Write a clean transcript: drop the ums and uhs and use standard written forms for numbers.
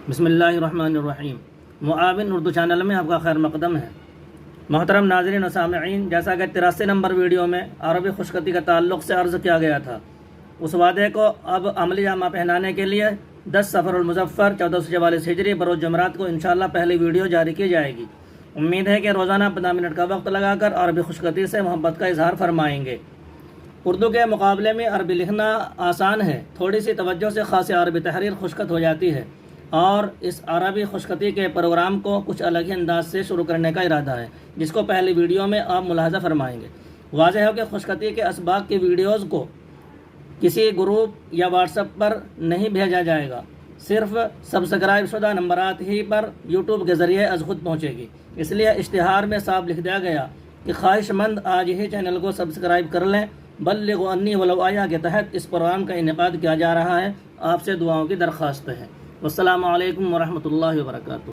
بسم اللہ الرحمن الرحیم۔ معاون اردو چینل میں آپ کا خیر مقدم ہے۔ محترم ناظرین و سامعین، جیسا کہ 83 نمبر ویڈیو میں عربی خوشخطی کا تعلق سے عرض کیا گیا تھا، اس وعدے کو اب عملی جامہ پہنانے کے لیے 10 صفر المظفر 1444 ہجری بروز جمعرات کو انشاءاللہ پہلی ویڈیو جاری کی جائے گی۔ امید ہے کہ روزانہ 15 منٹ کا وقت لگا کر عربی خوشخطی سے محبت کا اظہار فرمائیں گے۔ اردو کے مقابلے میں عربی لکھنا آسان ہے، تھوڑی سی توجہ سے خاص عربی تحریر خوشخط ہو جاتی ہے، اور اس عربی خوشخطی کے پروگرام کو کچھ الگ ہی انداز سے شروع کرنے کا ارادہ ہے، جس کو پہلی ویڈیو میں آپ ملاحظہ فرمائیں گے۔ واضح ہو کہ خوشخطی کے اسباق کی ویڈیوز کو کسی گروپ یا واٹس ایپ پر نہیں بھیجا جائے گا، صرف سبسکرائب شدہ نمبرات ہی پر یوٹیوب کے ذریعے از خود پہنچے گی۔ اس لیے اشتہار میں صاف لکھ دیا گیا کہ خواہش مند آج ہی چینل کو سبسکرائب کر لیں۔ بلغوا انی ولو آیا کے تحت اس پروگرام کا انعقاد کیا جا رہا ہے۔ آپ سے دعاؤں کی درخواست ہے۔ والسلام علیکم ورحمۃ اللہ وبرکاتہ۔